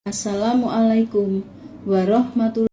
Assalamualaikum warahmatullahi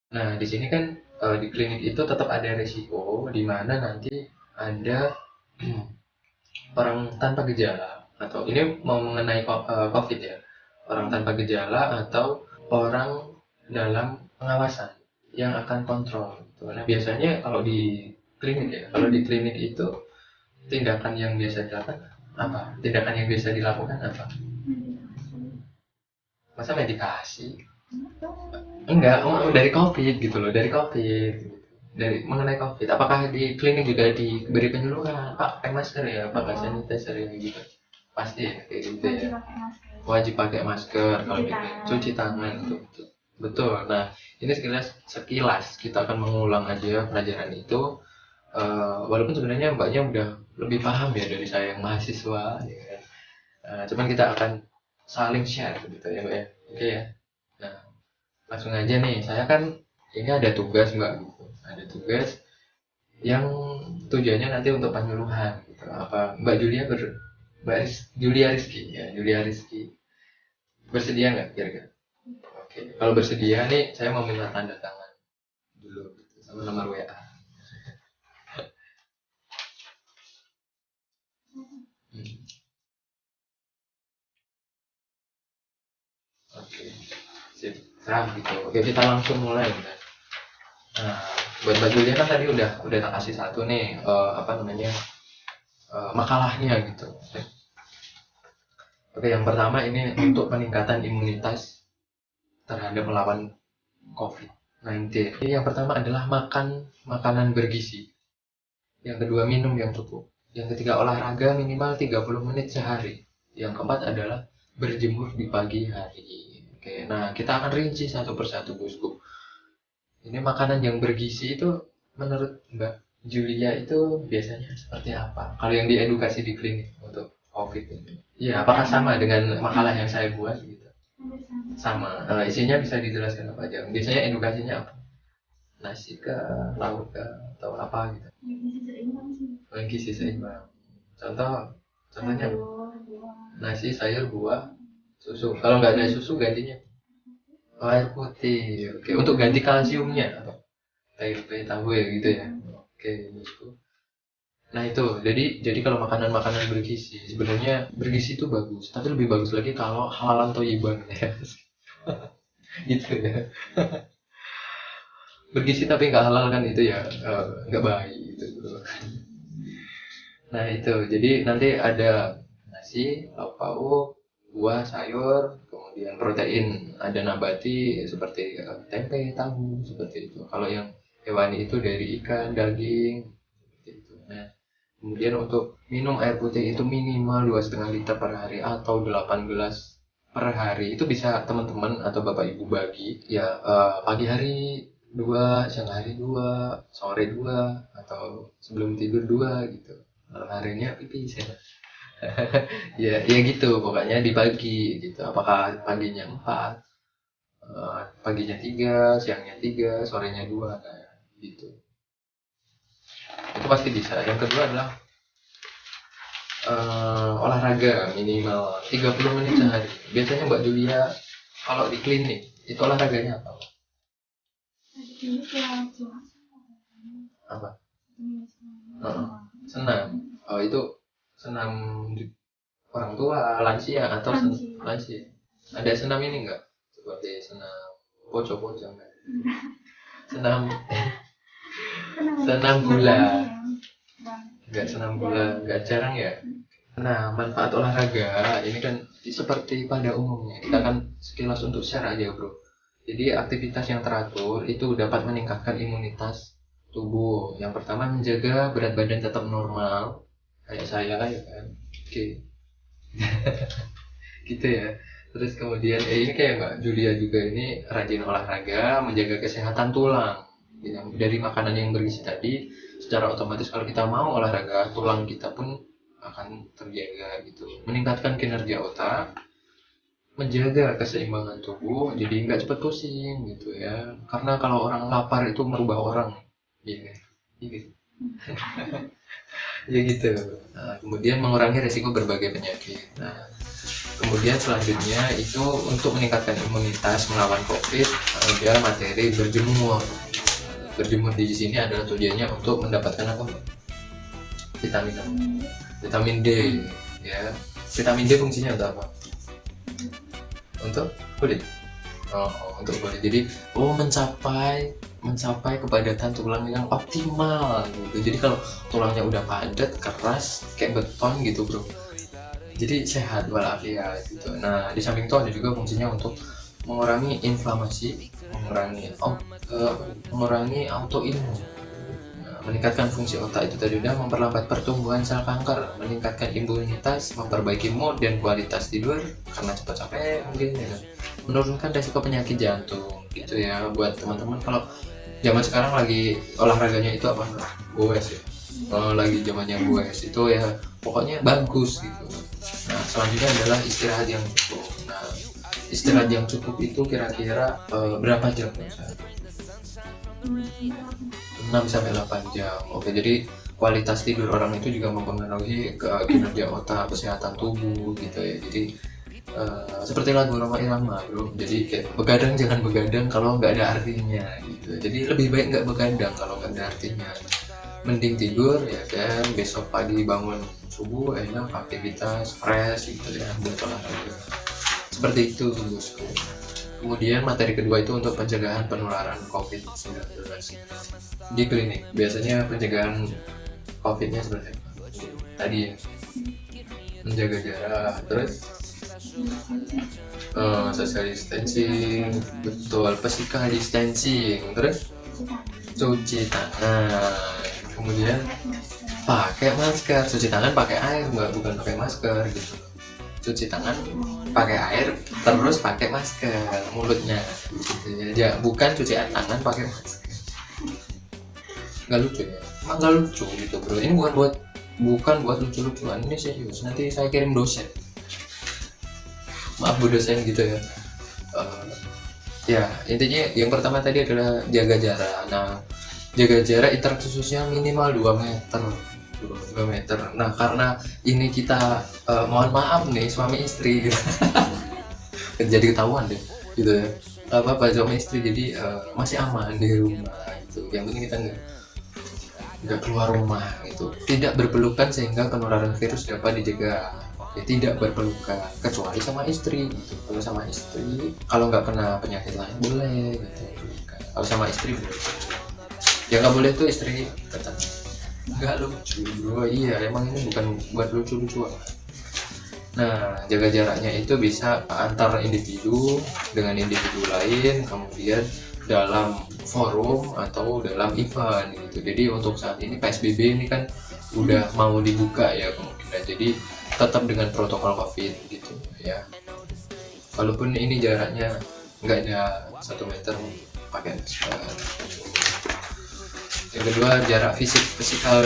Nah, di sini kan di klinik itu tetap ada resiko di mana nanti ada orang tanpa gejala atau ini mau mengenai COVID ya, orang tanpa gejala atau orang dalam pengawasan yang akan kontrol. Gitu. Nah, biasanya kalau di klinik ya, kalau di klinik itu tindakan yang biasa dilakukan apa? Tindakan yang biasa dilakukan apa? Masa medikasi? Enggak, oh, dari COVID gitu loh, dari COVID. Dari mengenai COVID, apakah di klinik juga diberi penyuluhan, Pak, pakai masker ya, pakai sanitizer ya gitu? Pasti ya, kayak gitu ya. Wajib pakai masker, kalau gitu. Cuci tangan, betul. Betul. Nah, ini sekilas kita akan mengulang aja pelajaran itu. Walaupun sebenarnya mbaknya udah lebih paham ya dari saya yang mahasiswa, ya kan. Cuman kita akan saling share gitu ya, mbak ya. Oke ya. Nah, langsung aja nih, saya kan ini ada tugas mbak gitu, ada tugas yang tujuannya nanti untuk penyuluhan gitu. Apa mbak Julia Rizky ya, Julia Rizky bersedia nggak kira-kira? Oke, kalau bersedia nih saya mau minta tanda tangan dulu gitu, sama nomor WA. Hmm, oke, sip. Nah gitu, oke kita langsung mulai. Nah, Buat Mbak Julia kan tadi udah tak kasih satu nih makalahnya gitu. Oke, yang pertama ini untuk peningkatan imunitas terhadap melawan COVID-19. Ini yang pertama adalah makan makanan bergizi. Yang kedua, minum yang cukup. Yang ketiga, olahraga minimal 30 menit sehari. Yang keempat adalah berjemur di pagi hari. Oke, nah kita akan rinci satu persatu, bosku. Ini makanan yang bergizi itu menurut Mbak Julia itu biasanya seperti apa? Kalau yang diedukasi di klinik untuk COVID ini. Iya, apakah sama dengan makalah yang saya buat gitu? Sama. Isinya bisa dijelaskan apa aja? Biasanya edukasinya apa? Nasi kah, lauk kah, atau apa gitu? Gizi seimbang. Contohnya apa? Nasi, sayur, buah, susu. Kalau nggak ada susu gantinya air putih. Oke, untuk ganti kalsiumnya apa? Tempe, tahu ya gitu ya. Oke, bosku. Nah itu, jadi kalau makanan-makanan bergizi, sebenarnya bergizi itu bagus, tapi lebih bagus lagi kalau halalan thayyiban ya. Gitu ya. Bergizi tapi nggak halal kan itu ya nggak baik gitu. Nah itu, jadi nanti ada nasi, lauk pauk, buah, sayur, kemudian protein ada nabati seperti tempe, tahu seperti itu. Kalau yang hewani itu dari ikan, daging, seperti itu. Nah, kemudian untuk minum air putih itu minimal 2,5 liter per hari atau 8 gelas per hari. Itu bisa teman-teman atau bapak ibu bagi ya, pagi hari 2, siang hari 2, sore 2, atau sebelum tidur 2 gitu. Malam harinya pipis ya. Ya gitu pokoknya dibagi gitu. Apakah paginya 4, paginya 3, siangnya 3, sorenya 2 kayak gitu. Itu pasti bisa. Yang kedua adalah olahraga minimal 30 menit sehari. Biasanya Mbak Julia kalau di klinik itu olahraganya apa? Apa? Senam. Oh itu senam orang tua, lansia atau lansia? Ada senam ini enggak? Seperti senam pocong-pocong enggak? Senam senam gula. Enggak senam gula, enggak jarang ya. Nah, manfaat olahraga ini kan seperti pada umumnya. Kita kan sekilas untuk share aja, bro. Jadi aktivitas yang teratur itu dapat meningkatkan imunitas tubuh. Yang pertama menjaga berat badan tetap normal, kayak saya ya kan. Oke. Gitu ya. Terus kemudian ini kayak Mbak Julia juga ini rajin olahraga, menjaga kesehatan tulang. Dari makanan yang bergizi tadi, secara otomatis kalau kita mau olahraga, tulang kita pun akan terjaga gitu. Meningkatkan kinerja otak, menjaga keseimbangan tubuh, jadi nggak cepat pusing gitu ya. Karena kalau orang lapar itu merubah orang, ya, gitu. Ya gitu. Nah, kemudian mengurangi resiko berbagai penyakit. Nah, kemudian selanjutnya itu untuk meningkatkan imunitas melawan COVID, ada materi berjemur. Berjemur di sini adalah tujuannya untuk mendapatkan apa? Vitamin D, ya. Vitamin D fungsinya untuk apa? Untuk kulit. Untuk kulit. Jadi mencapai kepadatan tulang yang optimal gitu. Jadi kalau tulangnya udah padat, keras, kayak beton gitu, bro. Jadi sehat walafiat gitu. Nah, di samping itu ada juga fungsinya untuk mengurangi inflamasi, mengurangi autoimun. Meningkatkan fungsi otak itu tadi udah, memperlambat pertumbuhan sel kanker, meningkatkan imunitas, memperbaiki mood dan kualitas tidur karena cepat capek mungkin ya. Menurunkan resiko penyakit jantung gitu ya. Buat teman-teman kalau zaman sekarang lagi olahraganya itu apa? Goes ya. Lagi zamannya goes itu ya pokoknya bagus gitu. Nah, selanjutnya adalah istirahat yang cukup. Nah, istirahat yang cukup itu kira-kira berapa jam misalnya? 6-8 jam. Oke, jadi kualitas tidur orang itu juga mempengaruhi ke kinerja otak, kesehatan tubuh gitu ya. Jadi seperti lagu Roma Irama, bro. Jadi kayak begadang jangan begadang kalau nggak ada artinya gitu. Jadi lebih baik nggak begadang kalau nggak ada artinya. Mending tidur ya kan, besok pagi bangun subuh enak aktivitas fresh gitu ya buat olahraga. Seperti itu bosku. Kemudian materi kedua itu untuk pencegahan penularan COVID-19 di klinik. Biasanya pencegahan COVID-nya seperti apa? Tadi ya, menjaga jarak, terus social distancing, betul, physical distancing, terus cuci tangan, kemudian pakai masker, cuci tangan pakai air, bukan pakai masker gitu. Cuci tangan pakai air terus pakai masker mulutnya gitu ya, bukan cuci tangan pakai masker. Nggak lucu ya, emang nggak lucu gitu bro. Ini bukan buat lucu-lucuan, ini serius. Nanti saya kirim dosen, maaf bu dosen gitu ya. Ya intinya yang pertama tadi adalah jaga jarak. Nah, jaga jarak interaksi sosial minimal 2 meter. 2 meter. Nah, karena ini kita mohon maaf nih suami istri gitu. Jadi ketahuan deh gitu ya. Apa suami istri, jadi masih aman di rumah gitu. Yang penting kita nggak keluar rumah gitu. Tidak berpelukan sehingga penularan virus dapat dicegah. Ya, tidak berpelukan kecuali sama istri gitu. Kalau sama istri, kalau nggak kena penyakit lain boleh gitu. Kalau sama istri boleh. Yang nggak boleh tuh istri tetap. Nggak lucu bro. Iya, emang ini bukan buat lucu-lucuan. Nah, jaga jaraknya itu bisa antar individu dengan individu lain, kemudian dalam forum atau dalam event gitu. Jadi untuk saat ini PSBB ini kan udah mau dibuka ya kemungkinan. Jadi tetap dengan protokol COVID gitu ya. Walaupun ini jaraknya nggak ada 1 meter, pakai masker. Yang kedua, jarak physical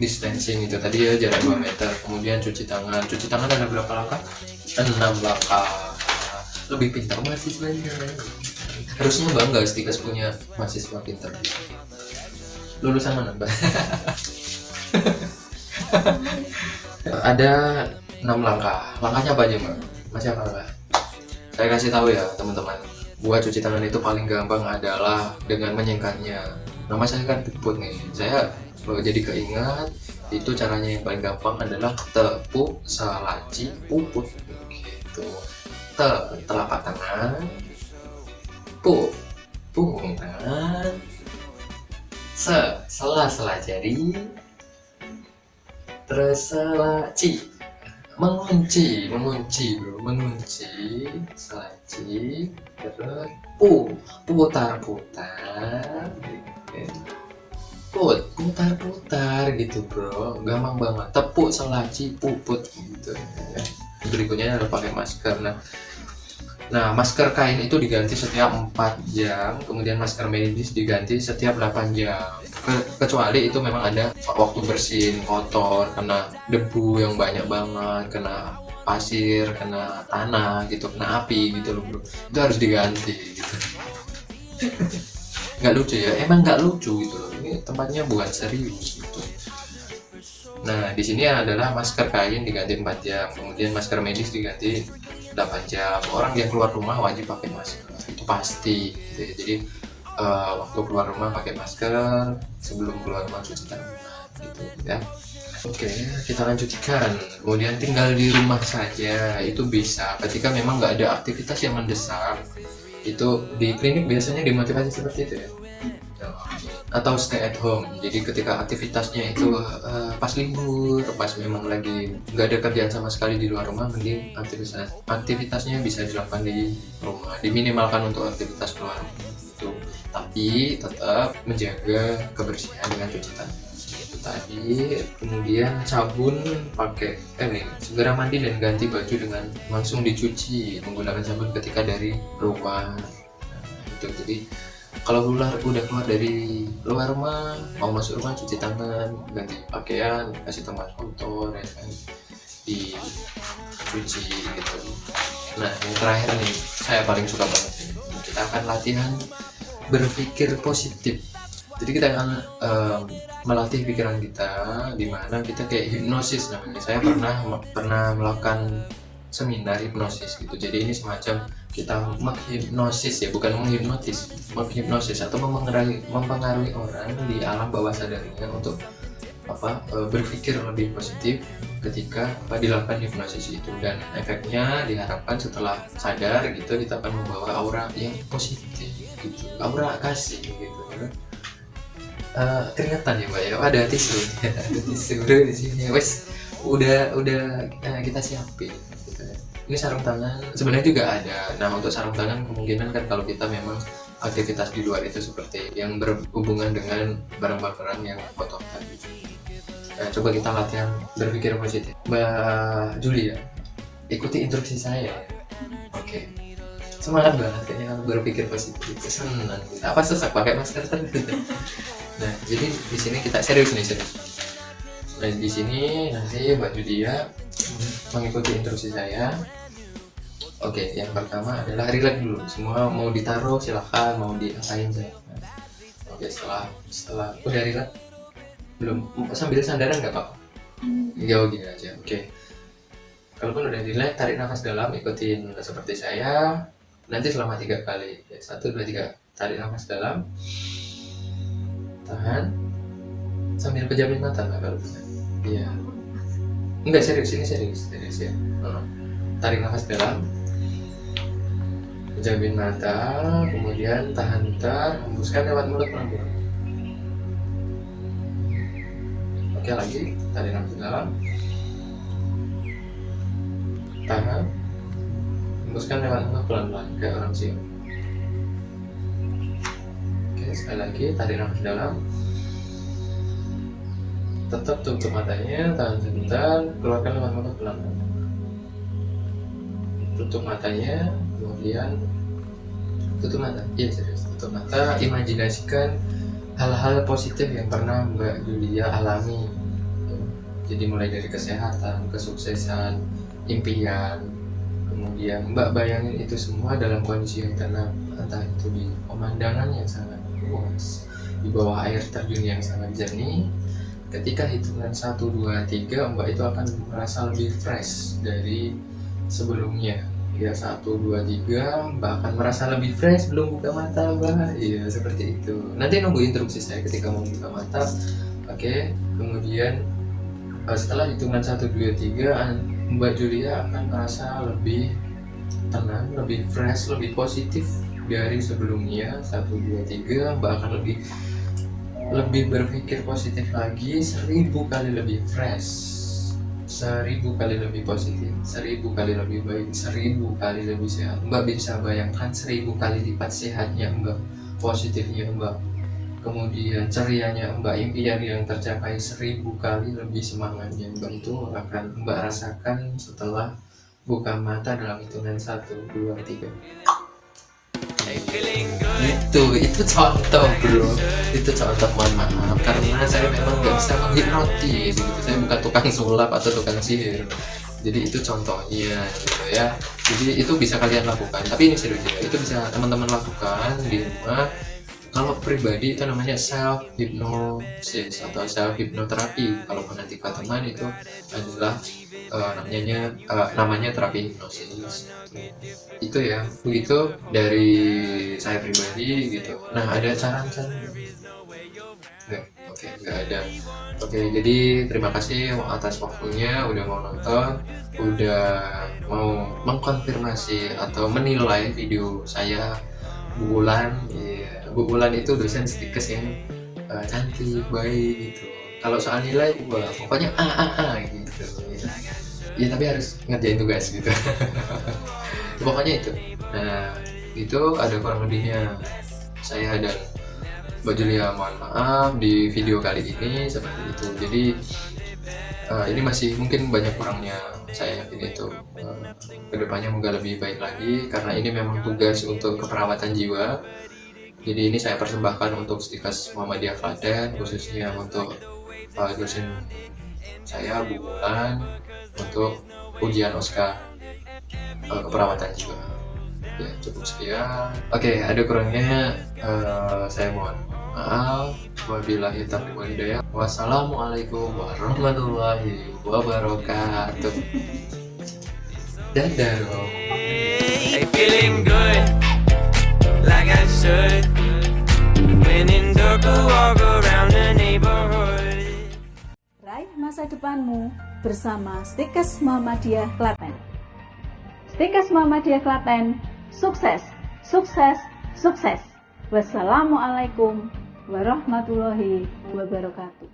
distancing itu tadi ya, jarak 2 meter. Kemudian cuci tangan ada berapa langkah? 6 langkah. Lebih pintar mahasiswanya, harusnya bangga Stikes punya mahasiswa pintar. Lulusan mana mbak? Ada 6 langkah. Langkahnya apa aja mbak? Masih apa mbak? Saya kasih tahu ya teman-teman, buat cuci tangan itu paling gampang adalah dengan menyingkatnya. Nama saya kan Puput nih, saya jadi keingat itu caranya yang paling gampang adalah tepuk selaci puput gitu. Telapak tangan, punggung tangan, sela jari, terus selaci, mengunci selaci, terus putar gitu bro, gampang banget. Tepuk selaci puput gitu ya. Berikutnya adalah pakai masker. Nah, masker kain itu diganti setiap 4 jam, kemudian masker medis diganti setiap 8 jam. Kecuali itu memang ada waktu bersin, kotor, kena debu yang banyak banget, kena pasir, kena tanah gitu, kena api gitu loh bro. Itu harus diganti gitu. Nggak lucu ya, emang nggak lucu gitu loh. Ini tempatnya bukan serius gitu. Nah, di sini adalah masker kain diganti 4 jam, kemudian masker medis diganti 8 jam. Orang yang keluar rumah wajib pakai masker, itu pasti gitu ya. Jadi waktu keluar rumah pakai masker, sebelum keluar rumah cuci tangan gitu ya. Oke, kita lanjutkan. Kemudian tinggal di rumah saja itu bisa ketika memang nggak ada aktivitas yang mendesak. Itu di klinik biasanya dimotivasi seperti itu ya, atau stay at home. Jadi ketika aktivitasnya itu pas libur, pas memang lagi nggak ada kerjaan sama sekali di luar rumah, mending aktivitasnya bisa dilakukan di rumah, diminimalkan untuk aktivitas keluar rumah itu, tapi tetap menjaga kebersihan dengan cuci tangan itu tadi. Kemudian sabun pakai segera mandi dan ganti baju dengan langsung dicuci menggunakan sabun ketika dari luar. Itu jadi kalau udah keluar dari luar rumah, mau masuk rumah cuci tangan, ganti pakaian, kasih tempat kotor ya kan, dicuci gitu. Nah, yang terakhir nih, saya paling suka banget ini. Kita akan latihan berpikir positif. Jadi kita akan melatih pikiran kita, di mana kita kayak hipnosis namanya. Saya pernah melakukan seminar hipnosis gitu. Jadi ini semacam kita menghipnosis ya, bukan menghipnotis, menghipnosis atau mempengaruhi orang di alam bawah sadarnya untuk berpikir lebih positif ketika dilakukan hipnosis itu, dan efeknya diharapkan setelah sadar gitu kita akan membawa aura yang positif gitu, aura kasih gitu. Keringetan ya Mbak ya, ada tisu ada tisu di sini, wes udah kita siapin gitu. Ini sarung tangan sebenarnya juga ada. Nah untuk sarung tangan kemungkinan kan kalau kita memang aktivitas di luar itu seperti yang berhubungan dengan barang-barang yang kotor tadi. Nah, coba kita latihan berpikir positif. Mbak Julia, ikuti instruksi saya. Oke. Semangat banget kayaknya berpikir positif. Senang. Apa sesak pakai masker tadi? Nah, jadi di sini kita serius nih, serius. Nah, di sini nanti Mbak Julia mengikuti instruksi saya. Oke, yang pertama adalah relax dulu. Semua mau ditaruh silahkan, mau diapain saya. Oke, setelah udah relax belum, sambil sandaran nggak Pak? Jauh gini aja. Oke. Kalaupun udah relax, tarik nafas dalam, ikutin seperti saya. Nanti selama 3 kali. 1, 2, 3. Tarik nafas dalam. Tahan. Sambil pejamin mata nggak kalau bisa? Iya. Enggak, serius, ini serius ya. Tarik nafas dalam. Pejamin mata, kemudian tahan bentar, hembuskan lewat mulut pelan-pelan. Oke, lagi tarik nafas dalam, tahan, hembuskan lewat mulut pelan-pelan kayak orang cium. Oke, sekali lagi tarik nafas dalam, tetap tutup matanya, tahan sebentar, keluarkan lewat mulut pelan-pelan. Tutup matanya, kemudian tutup mata. Iya serius, tutup mata. Imajinasikan hal-hal positif yang pernah Mbak Julia alami. Jadi mulai dari kesehatan, kesuksesan, impian, kemudian Mbak bayangin itu semua dalam kondisi yang tenang, entah itu di pemandangan yang sangat luas, di bawah air terjun yang sangat jernih. Ketika hitungan 1, 2, 3, Mbak itu akan merasa lebih fresh dari sebelumnya. Ya 1, 2, 3, Mbak akan merasa lebih fresh belum buka mata Mbak. Iya seperti itu. Nanti nunggu instruksi saya ketika mau buka mata. Oke, kemudian setelah hitungan 1, 2, 3, Mbak Julia akan merasa lebih tenang, lebih fresh, lebih positif dari sebelumnya. 1, 2, 3, Mbak akan lebih berpikir positif lagi, 1000 kali lebih fresh, 1000 kali lebih positif, 1000 kali lebih baik, 1000 kali lebih sehat. Mbak bisa bayangkan 1000 kali lipat sehatnya Mbak, positifnya Mbak, kemudian cerianya Mbak, impian yang tercapai 1000 kali lebih semangatnya Mbak. Itu akan Mbak rasakan setelah buka mata dalam hitungan 1, 2, 3. Itu contoh bro, itu contoh, mohon maaf karena saya memang nggak bisa menghipnotis gitu. Saya bukan tukang sulap atau tukang sihir, jadi itu contohnya gitu ya. Jadi itu bisa kalian lakukan, tapi ini serius ya, itu bisa teman-teman lakukan di rumah. Kalau pribadi itu namanya self hypnosis atau self hypnoterapi. Kalau nanti ke teman itu adalah namanya terapi hipnosis. Itu ya, begitu dari saya pribadi gitu. Nah ada saran-saran? Nggak ada. Oke, jadi terima kasih atas waktunya, udah mau nonton, udah mau mengkonfirmasi atau menilai video saya. Bu Ulan, ya, Bu Ulan itu dosen stikes yang cantik, baik gitu. Kalau soal nilai, wah, pokoknya A gitu. Ya tapi harus ngerjain tugas gitu. Pokoknya itu. Nah, itu ada kurang lebihnya saya dan Mbak Julia, mohon maaf di video kali ini seperti itu. Jadi ini masih mungkin banyak kurangnya, saya yakin itu kedepannya moga lebih baik lagi karena ini memang tugas untuk keperawatan jiwa. Jadi ini saya persembahkan untuk Stikes Muhammadiyah Klaten, khususnya untuk dosen saya Bu Ulan untuk ujian OSKA keperawatan jiwa. Ya cukup sekian. Oke, ada kurangnya saya mohon maaf. Wabillahi taufiq wal hidayah. Wassalamualaikum warahmatullahi wabarakatuh. Dadah dong. Hey, feeling good, like I should. When in dark, walk around the neighborhood. masa depanmu bersama Stikes Muhammadiyah Klaten. Stikes Muhammadiyah Klaten, sukses, sukses, sukses. Wassalamualaikum warahmatullahi wabarakatuh.